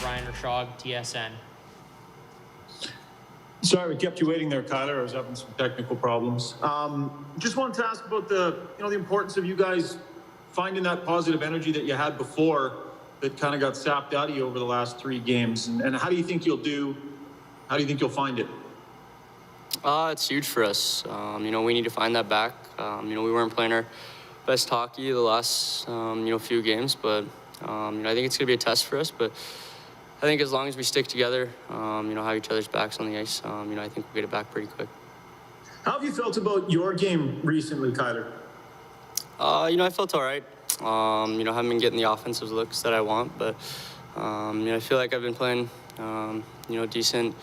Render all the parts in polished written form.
Ryan Rashog, TSN. Sorry, we kept you waiting there, Kailer. I was having some technical problems. Just wanted to ask about the importance of you guys finding that positive energy that you had before that kind of got sapped out of you over the last 3 games. And how do you think you'll do? How do you think you'll find it? It's huge for us. We need to find that back. We weren't playing our best hockey the last, few games, but, I think it's going to be a test for us. But I think as long as we stick together, have each other's backs on the ice, I think we'll get it back pretty quick. How have you felt about your game recently, Kailer? I felt all right. Haven't been getting the offensive looks that I want, but, I feel like I've been playing, decent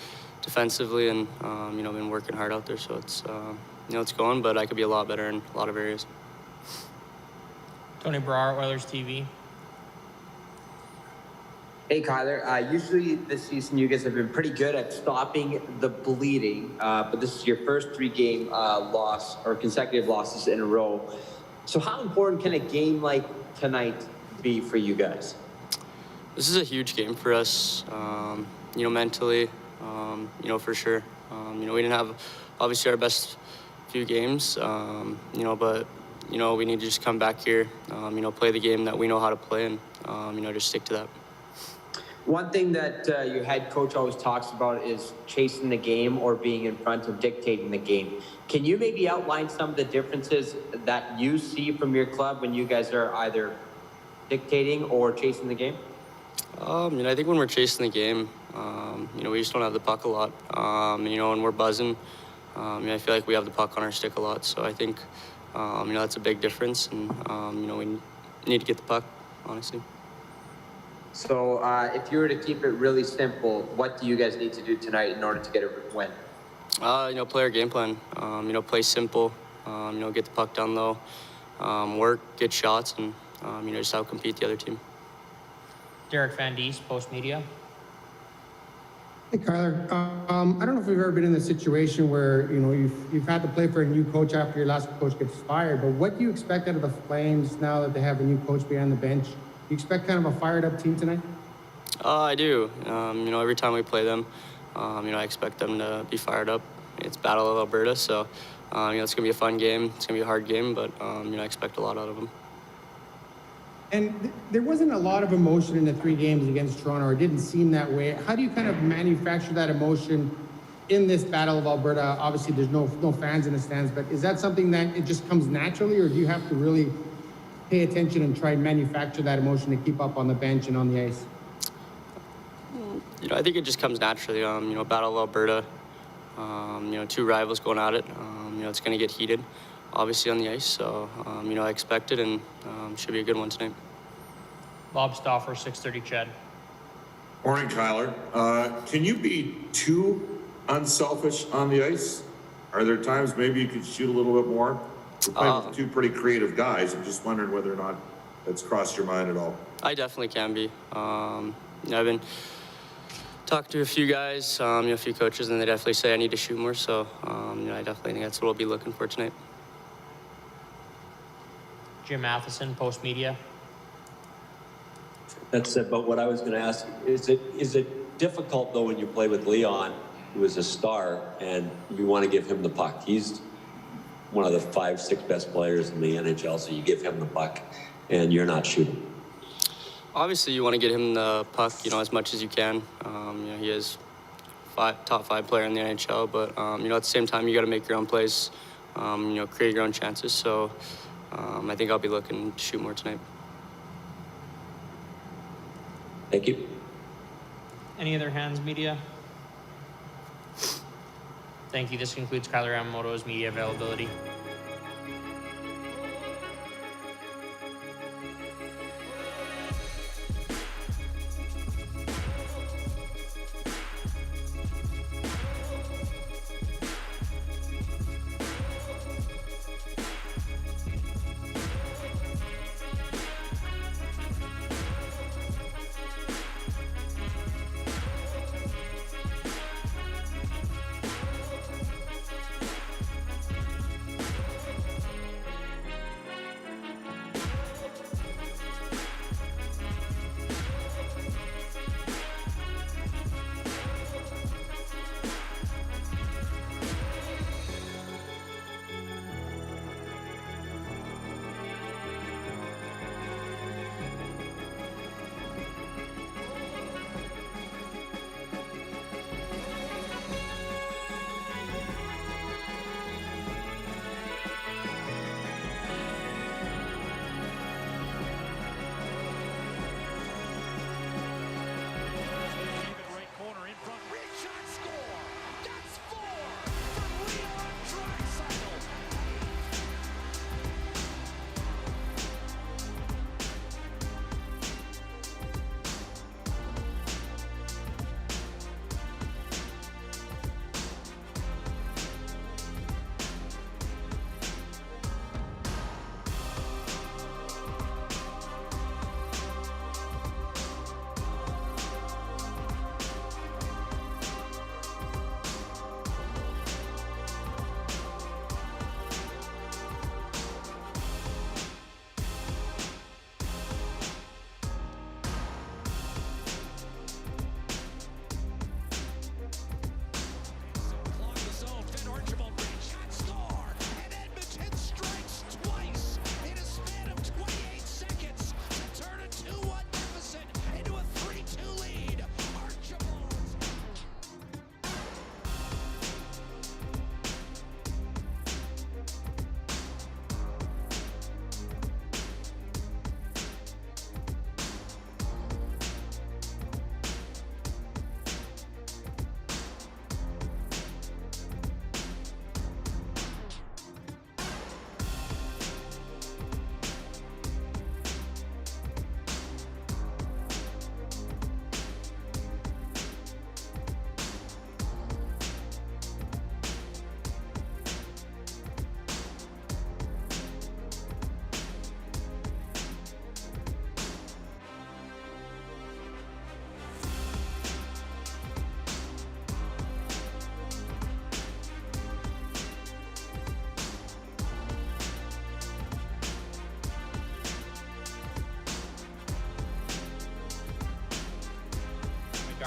defensively and, been working hard out there. So it's, it's going, but I could be a lot better in a lot of areas. Tony Brar, Oilers TV. Hey, Kailer. Usually this season you guys have been pretty good at stopping the bleeding, but this is your first 3-game loss or consecutive losses in a row. So how important can a game like tonight be for you guys? This is a huge game for us, mentally, for sure. We didn't have obviously our best few games, but, we need to just come back here, play the game that we know how to play and, just stick to that. One thing that your head coach always talks about is chasing the game or being in front of dictating the game. Can you maybe outline some of the differences that you see from your club when you guys are either dictating or chasing the game? I think when we're chasing the game, we just don't have the puck a lot. When we're buzzing, I feel like we have the puck on our stick a lot. So I think, that's a big difference. And, we need to get the puck, honestly. So if you were to keep it really simple, what do you guys need to do tonight in order to get a win? Play our game plan. Play simple. Get the puck down low, work, get shots, and just outcompete the other team. Derek Van Diest, Post Media. Hey, Kailer. I don't know if we've ever been in a situation where you've had to play for a new coach after your last coach gets fired. But what do you expect out of the Flames now that they have a new coach behind the bench? You expect kind of a fired-up team tonight? I do. Every time we play them, I expect them to be fired up. It's Battle of Alberta, so it's going to be a fun game. It's going to be a hard game, but I expect a lot out of them. And there wasn't a lot of emotion in the 3 games against Toronto, or it didn't seem that way. How do you kind of manufacture that emotion in this Battle of Alberta? Obviously, there's no fans in the stands, but is that something that it just comes naturally, or do you have to really pay attention and try and manufacture that emotion to keep up on the bench and on the ice? I think it just comes naturally. Battle of Alberta, 2 rivals going at it. It's going to get heated, obviously, on the ice. So, I expect it, and should be a good one tonight. Bob Stauffer, 630 Ched. Morning, Kailer. Can you be too unselfish on the ice? Are there times maybe you could shoot a little bit more? We're playing with 2 pretty creative guys. I'm just wondering whether or not that's crossed your mind at all. I definitely can be. I've been talking to a few guys, a few coaches, and they definitely say I need to shoot more. So, I definitely think that's what we'll be looking for tonight. Jim Matheson, Post Media. That's about what I was going to ask. Is it difficult, though, when you play with Leon, who is a star, and you want to give him the puck? He's one of the 5-6 best players in the NHL, so you give him the puck, and you're not shooting. Obviously, you want to get him the puck, as much as you can. He is top 5 player in the NHL, but at the same time, you got to make your own plays, create your own chances. So, I think I'll be looking to shoot more tonight. Thank you. Any other hands, media? Thank you. This concludes Kailer Yamamoto's media availability.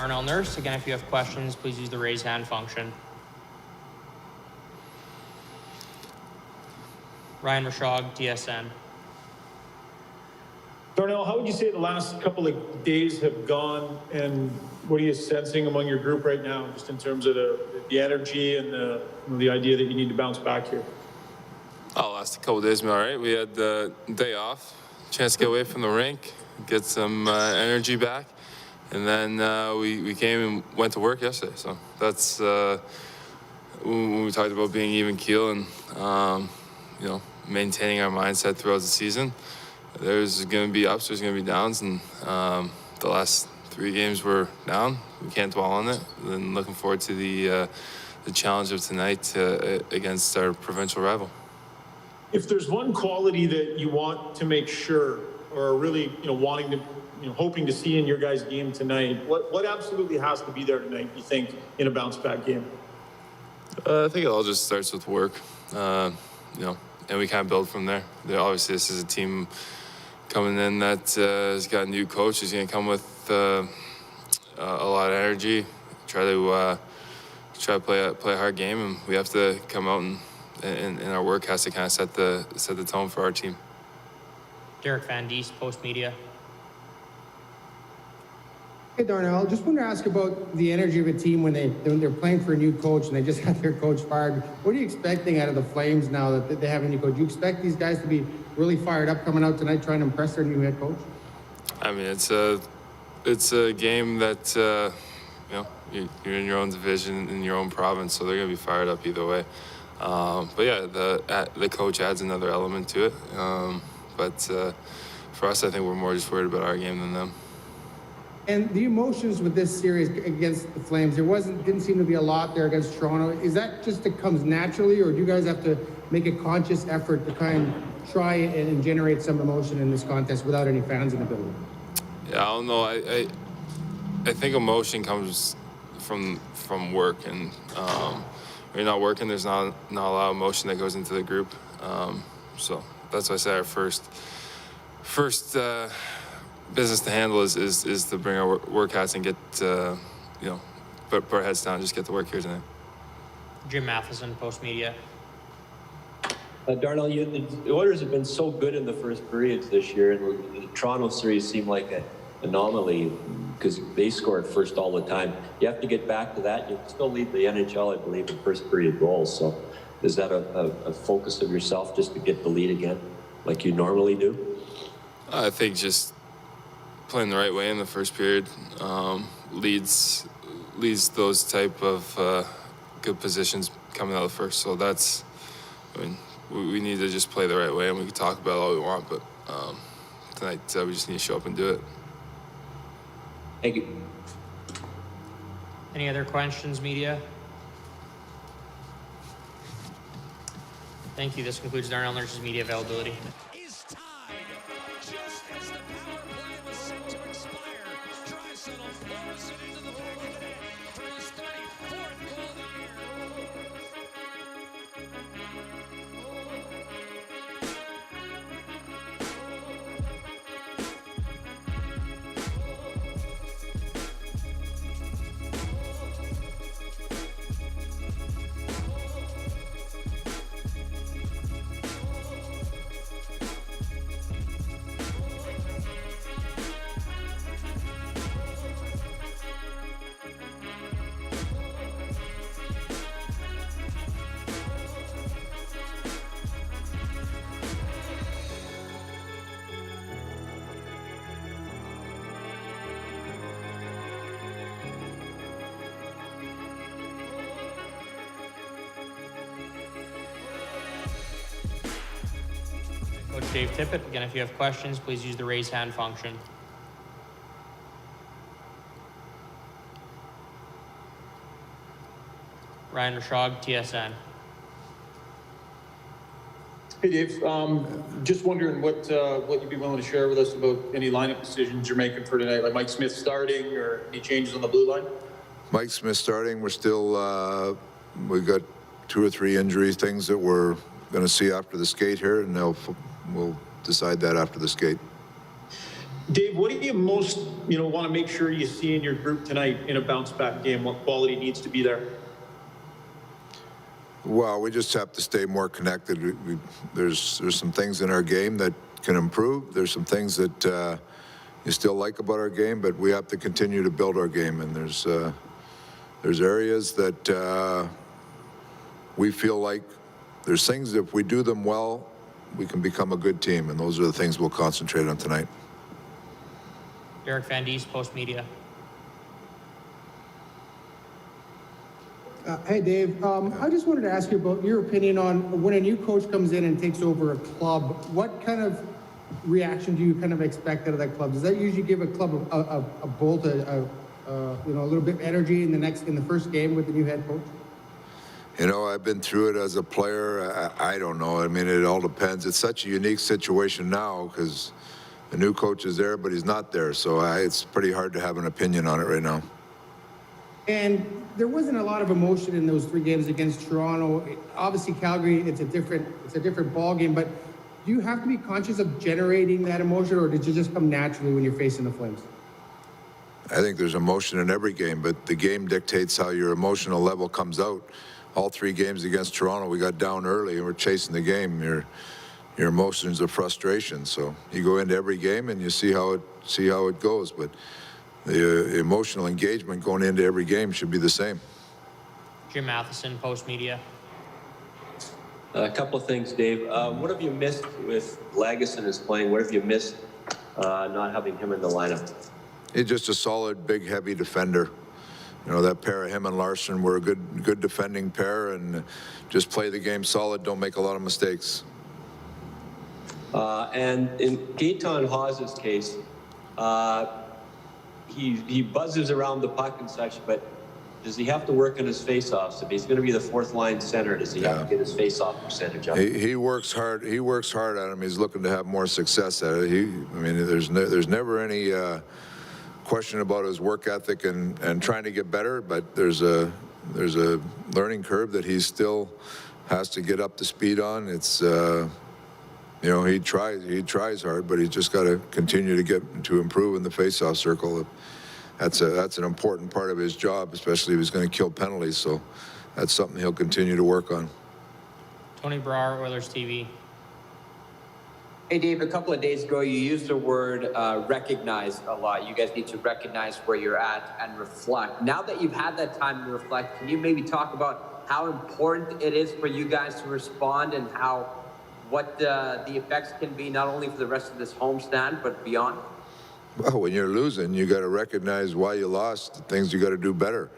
Darnell Nurse. Again, if you have questions, please use the raise hand function. Ryan Rashog, TSN. Darnell, how would you say the last couple of days have gone, and what are you sensing among your group right now, just in terms of the energy and the idea that you need to bounce back here? Oh, last couple of days been all right. We had the day off, chance to get away from the rink, get some energy back, and then we came and went to work yesterday. So that's when we talked about being even keel and you know, maintaining our mindset throughout the season. There's going to be ups, there's going to be downs, and the last 3 games were down. We can't dwell on it. Then looking forward to the challenge of tonight against our provincial rival. If there's one quality that you want to make sure, or really, wanting to, hoping to see in your guys' game tonight, what absolutely has to be there tonight, you think, in a bounce-back game? I think it all just starts with work, and we kind of build from there. Obviously, this is a team coming in that has got a new coach. He's going to come with a lot of energy, try to play a hard game, and we have to come out and our work has to kind of set the tone for our team. Derek Van Diest, Post Media. Hey, Darnell, just wanted to ask about the energy of a team when they're playing for a new coach and they just had their coach fired. What are you expecting out of the Flames now that they have a new coach? Do you expect these guys to be really fired up coming out tonight trying to impress their new head coach? I mean, it's a game that you're in your own division, in your own province, so they're going to be fired up either way. But yeah, the coach adds another element to it. But for us, I think we're more just worried about our game than them. And the emotions with this series against the Flames, didn't seem to be a lot there against Toronto. Is that just that comes naturally, or do you guys have to make a conscious effort to try and generate some emotion in this contest without any fans in the building? Yeah, I don't know. I think emotion comes from work, and when you're not working, there's not a lot of emotion that goes into the group. So that's why I say our first business to handle is to bring our work hats and get put our heads down, just get to work here tonight. Jim Matheson, Post Media. Darnell, the Oilers have been so good in the first periods this year, and the Toronto series seemed like an anomaly because they scored first all the time. You have to get back to that. You still lead the NHL, I believe, in first period goals. So is that a focus of yourself just to get the lead again like you normally do? I think just playing the right way in the first period leads those type of good positions coming out of the first. So that's, we need to just play the right way, and we can talk about all we want, but tonight we just need to show up and do it. Thank you. Any other questions, media? Thank you. This concludes Darnell Nurse's media availability. Is tied just as the power play was set to expire. Draisaitl throws it into the back of the net for his 34th goal of the year. Coach Dave Tippett. Again, if you have questions, please use the raise hand function. Ryan Rashog, TSN. Hey, Dave. Just wondering what you'd be willing to share with us about any lineup decisions you're making for tonight, like Mike Smith starting or any changes on the blue line? Mike Smith starting. We're still, we've got 2 or 3 injury things that we're going to see after the skate here, and we'll decide that after the skate. Dave, what do you most, want to make sure you see in your group tonight in a bounce-back game? What quality needs to be there? Well, we just have to stay more connected. There's some things in our game that can improve. There's some things that you still like about our game, but we have to continue to build our game. And there's areas that we feel like there's things that if we do them well, we can become a good team. And those are the things we'll concentrate on tonight. Derek Van Diest, Post Media. Hey, Dave. I just wanted to ask you about your opinion on when a new coach comes in and takes over a club. What kind of reaction do you kind of expect out of that club? Does that usually give a club a bolt, a little bit of energy in the first game with the new head coach? I've been through it as a player. I don't know. I mean, it all depends. It's such a unique situation now because the new coach is there, but he's not there. So it's pretty hard to have an opinion on it right now. And there wasn't a lot of emotion in those 3 games against Toronto. Obviously, Calgary, it's a different ball game. But do you have to be conscious of generating that emotion, or did you just come naturally when you're facing the Flames? I think there's emotion in every game, but the game dictates how your emotional level comes out. All 3 games against Toronto, we got down early and we're chasing the game. Your emotions are frustration. So you go into every game and you see how it goes. But the emotional engagement going into every game should be the same. Jim Matheson, Post Media. A couple of things, Dave. What have you missed with Lagesson is playing? What have you missed not having him in the lineup? He's just a solid, big, heavy defender. That pair of him and Larson were a good defending pair, and just play the game solid, don't make a lot of mistakes. And in Gaetan Haas's case, he buzzes around the puck and such, but does he have to work on his face-offs? If he's going to be the 4th line center, does he have to get his face-off percentage up? He works hard. He works hard at him. He's looking to have more success at it. There's never any question about his work ethic and trying to get better, but there's a learning curve that he still has to get up to speed on. It's he tries hard, but he's just got to continue to get to improve in the face-off circle. That's an important part of his job, especially if he's going to kill penalties. So that's something he'll continue to work on. Tony Brar, Oilers TV. Hey, Dave, a couple of days ago, you used the word recognize a lot. You guys need to recognize where you're at and reflect. Now that you've had that time to reflect, can you maybe talk about how important it is for you guys to respond and what the effects can be not only for the rest of this homestand, but beyond? Well, when you're losing, you got to recognize why you lost, the things you got to do better.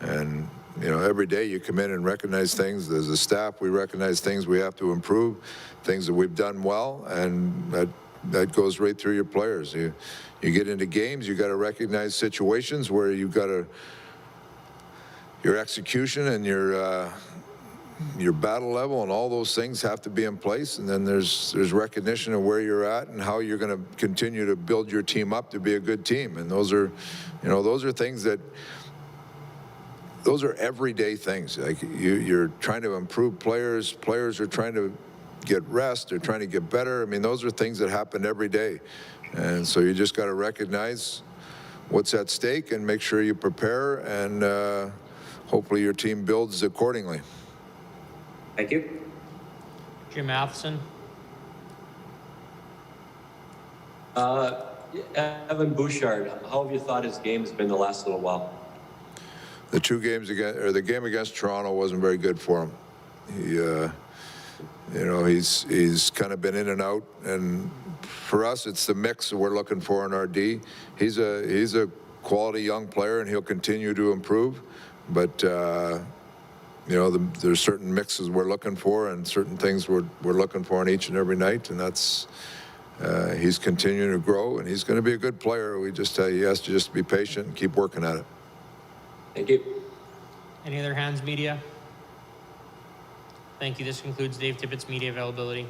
And, every day you come in and recognize things. As a staff, we recognize things we have to improve, things that we've done well, and that goes right through your players. You get into games, you got to recognize situations where you've got your execution and your battle level and all those things have to be in place, and then there's recognition of where you're at and how you're going to continue to build your team up to be a good team. And those are things that those are everyday things. Like you're trying to improve players are trying to get rest, they're trying to get better. I mean, those are things that happen every day, and so you just got to recognize what's at stake and make sure you prepare, and hopefully your team builds accordingly. Thank you. Jim Matheson. Evan Bouchard, how have you thought his game has been the last little while? The 2 games the game against Toronto wasn't very good for him. He's kind of been in and out, and for us, it's the mix that we're looking for in our D. He's a quality young player, and he'll continue to improve, but there's certain mixes we're looking for and certain things we're looking for on each and every night, and that's he's continuing to grow, and he's going to be a good player. We just he has to just be patient and keep working at it. Thank you. Any other hands, media? Thank you. This concludes Dave Tippett's media availability.